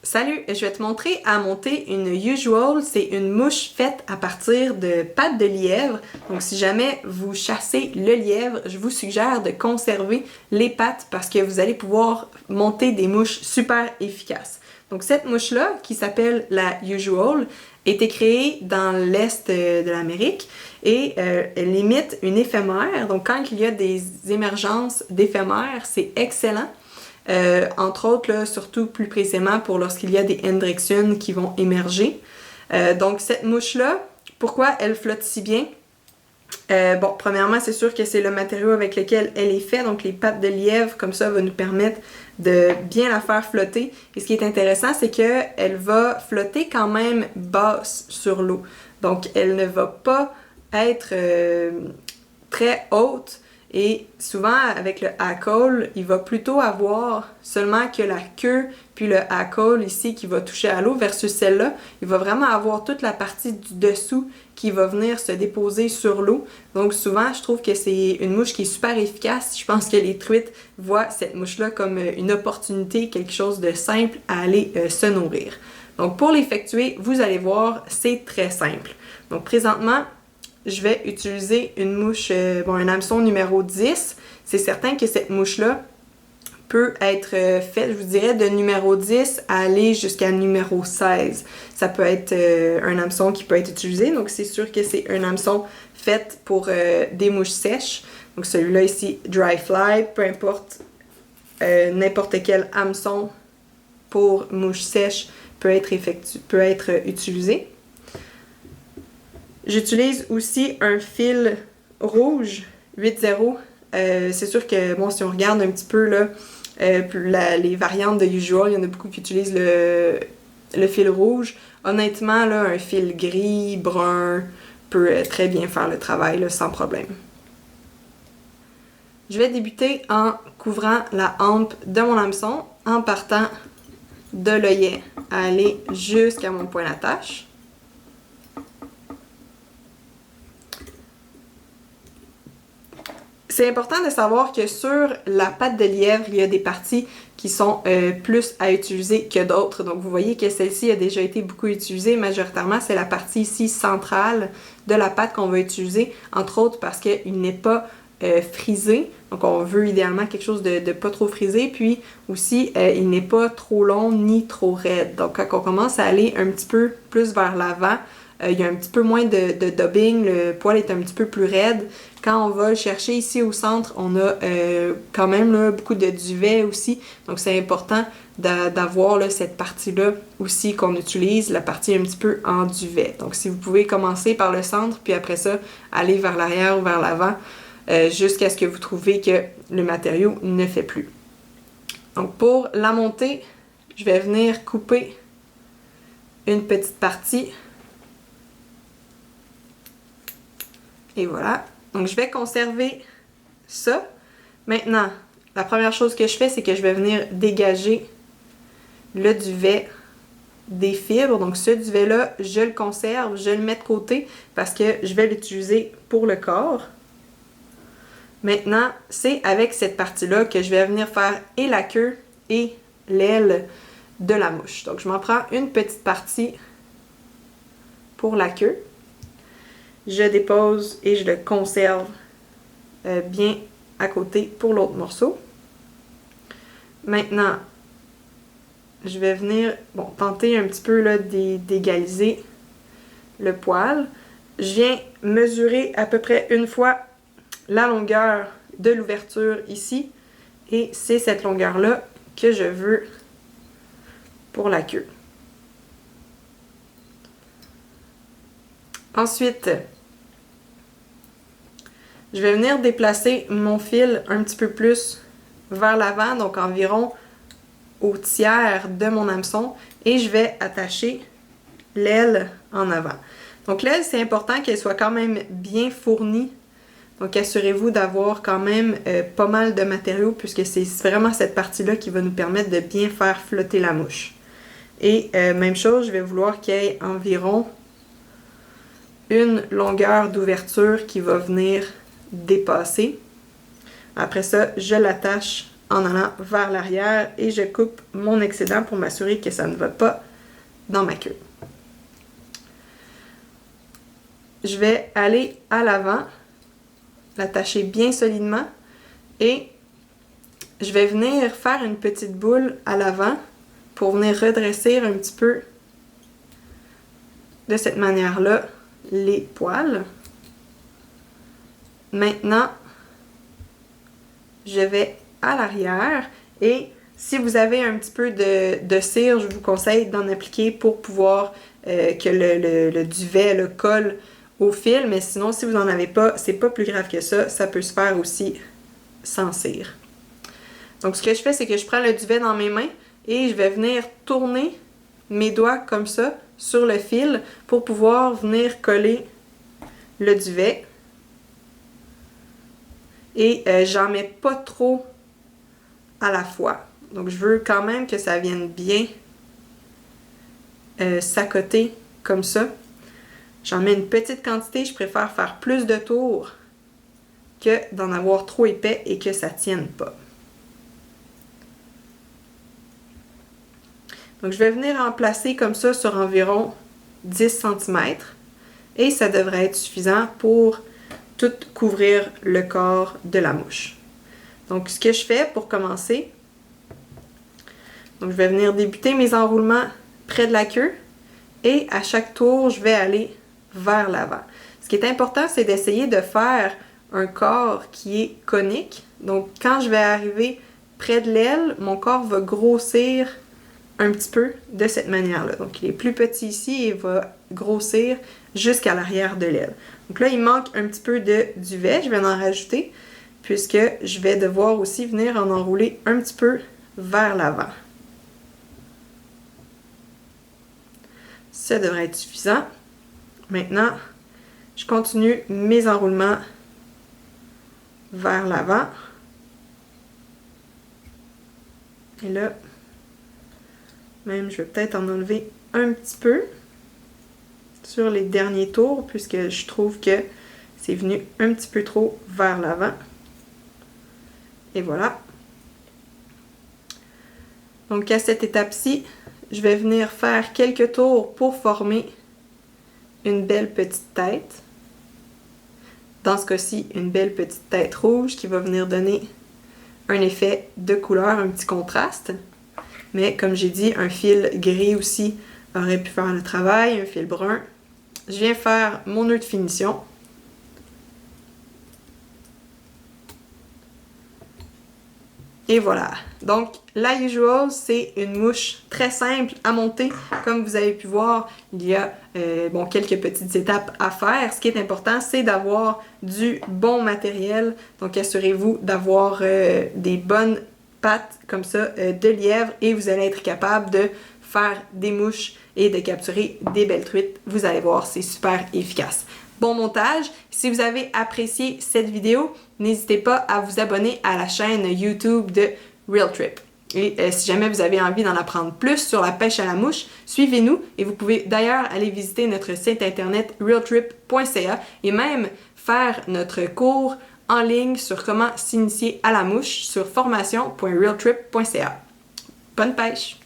Salut, je vais te montrer à monter une Usual. C'est une mouche faite à partir de pattes de lièvre. Donc si jamais vous chassez le lièvre, je vous suggère de conserver les pattes parce que vous allez pouvoir monter des mouches super efficaces. Donc cette mouche-là, qui s'appelle la Usual, a été créée dans l'Est de l'Amérique et elle imite une éphémère. Donc quand il y a des émergences d'éphémères, c'est excellent. Entre autres, là, surtout plus précisément pour lorsqu'il y a des Hendrickson qui vont émerger. Donc cette mouche-là, pourquoi elle flotte si bien? Bon, premièrement, c'est sûr que c'est le matériau avec lequel elle est faite, donc les pattes de lièvre, comme ça, va nous permettre de bien la faire flotter. Et ce qui est intéressant, c'est qu'elle va flotter quand même basse sur l'eau. Donc, elle ne va pas être très haute. Et souvent, avec le hackle, il va plutôt avoir seulement que la queue puis le hackle ici qui va toucher à l'eau versus celle-là. Il va vraiment avoir toute la partie du dessous qui va venir se déposer sur l'eau. Donc souvent, je trouve que c'est une mouche qui est super efficace. Je pense que les truites voient cette mouche-là comme une opportunité, quelque chose de simple à aller se nourrir. Donc pour l'effectuer, vous allez voir, c'est très simple. Donc présentement, je vais utiliser une mouche, un hameçon numéro 10. C'est certain que cette mouche-là peut être faite, je vous dirais, de numéro 10 à aller jusqu'à numéro 16. Ça peut être un hameçon qui peut être utilisé, donc c'est sûr que c'est un hameçon fait pour des mouches sèches. Donc celui-là ici, Dry Fly, peu importe, n'importe quel hameçon pour mouche sèche peut être utilisé. J'utilise aussi un fil rouge 8-0. C'est sûr que, bon, si on regarde un petit peu là, les variantes de Usual, il y en a beaucoup qui utilisent le fil rouge. Honnêtement, là, un fil gris, brun peut très bien faire le travail là, sans problème. Je vais débuter en couvrant la hampe de mon hameçon en partant de l'œillet à aller jusqu'à mon point d'attache. C'est important de savoir que sur la patte de lièvre, il y a des parties qui sont plus à utiliser que d'autres. Donc vous voyez que celle-ci a déjà été beaucoup utilisée. Majoritairement, c'est la partie ici centrale de la patte qu'on va utiliser, entre autres parce qu'il n'est pas frisé. Donc on veut idéalement quelque chose de pas trop frisé. Puis aussi, il n'est pas trop long ni trop raide. Donc quand on commence à aller un petit peu plus vers l'avant, il y a un petit peu moins de dubbing, le poil est un petit peu plus raide. Quand on va le chercher ici au centre, on a quand même là, beaucoup de duvet aussi. Donc c'est important d'avoir là, cette partie-là aussi qu'on utilise, la partie un petit peu en duvet. Donc si vous pouvez commencer par le centre, puis après ça, aller vers l'arrière ou vers l'avant, jusqu'à ce que vous trouviez que le matériau ne fait plus. Donc pour la montée, je vais venir couper une petite partie. Et voilà. Donc, je vais conserver ça. Maintenant, la première chose que je fais, c'est que je vais venir dégager le duvet des fibres. Donc, ce duvet-là, je le conserve, je le mets de côté parce que je vais l'utiliser pour le corps. Maintenant, c'est avec cette partie-là que je vais venir faire et la queue et l'aile de la mouche. Donc, je m'en prends une petite partie pour la queue. Je dépose et je le conserve bien à côté pour l'autre morceau. Maintenant, je vais venir tenter un petit peu d'égaliser le poil. Je viens mesurer à peu près une fois la longueur de l'ouverture ici. Et c'est cette longueur-là que je veux pour la queue. Ensuite, je vais venir déplacer mon fil un petit peu plus vers l'avant, donc environ au tiers de mon hameçon, et je vais attacher l'aile en avant. Donc l'aile, c'est important qu'elle soit quand même bien fournie. Donc assurez-vous d'avoir quand même pas mal de matériaux, puisque c'est vraiment cette partie-là qui va nous permettre de bien faire flotter la mouche. Et même chose, je vais vouloir qu'il y ait environ une longueur d'ouverture qui va venir dépasser. Après ça, je l'attache en allant vers l'arrière et je coupe mon excédent pour m'assurer que ça ne va pas dans ma queue. Je vais aller à l'avant, l'attacher bien solidement et je vais venir faire une petite boule à l'avant pour venir redresser un petit peu de cette manière-là les poils. Maintenant, je vais à l'arrière et si vous avez un petit peu de cire, je vous conseille d'en appliquer pour pouvoir que le duvet le colle au fil, mais sinon si vous n'en avez pas, c'est pas plus grave que ça peut se faire aussi sans cire. Donc ce que je fais, c'est que je prends le duvet dans mes mains et je vais venir tourner mes doigts comme ça sur le fil pour pouvoir venir coller le duvet. Et j'en mets pas trop à la fois. Donc je veux quand même que ça vienne bien s'accoter comme ça. J'en mets une petite quantité, je préfère faire plus de tours que d'en avoir trop épais et que ça tienne pas. Donc je vais venir en placer comme ça sur environ 10 cm et ça devrait être suffisant pour tout couvrir le corps de la mouche. Donc ce que je fais pour commencer, donc je vais venir débuter mes enroulements près de la queue et à chaque tour je vais aller vers l'avant. Ce qui est important, c'est d'essayer de faire un corps qui est conique. Donc quand je vais arriver près de l'aile, mon corps va grossir un petit peu de cette manière-là. Donc il est plus petit ici et va grossir jusqu'à l'arrière de l'aile. Donc là, il manque un petit peu de duvet, je vais en rajouter puisque je vais devoir aussi venir en enrouler un petit peu vers l'avant. Ça devrait être suffisant. Maintenant, je continue mes enroulements vers l'avant. Et là, même je vais peut-être en enlever un petit peu sur les derniers tours puisque je trouve que c'est venu un petit peu trop vers l'avant. Et voilà. Donc à cette étape-ci, je vais venir faire quelques tours pour former une belle petite tête. Dans ce cas-ci, une belle petite tête rouge qui va venir donner un effet de couleur, un petit contraste. Mais comme j'ai dit, un fil gris aussi aurait pu faire le travail, un fil brun. Je viens faire mon nœud de finition. Et voilà. Donc, la Usual, c'est une mouche très simple à monter. Comme vous avez pu voir, il y a quelques petites étapes à faire. Ce qui est important, c'est d'avoir du bon matériel. Donc, assurez-vous d'avoir des bonnes pattes comme ça de lièvre et vous allez être capable de faire des mouches et de capturer des belles truites. Vous allez voir, c'est super efficace. Bon montage! Si vous avez apprécié cette vidéo, n'hésitez pas à vous abonner à la chaîne YouTube de Real Trip. Et si jamais vous avez envie d'en apprendre plus sur la pêche à la mouche, suivez-nous et vous pouvez d'ailleurs aller visiter notre site internet realtrip.ca et même faire notre cours en ligne sur comment s'initier à la mouche sur formation.realtrip.ca. Bonne pêche!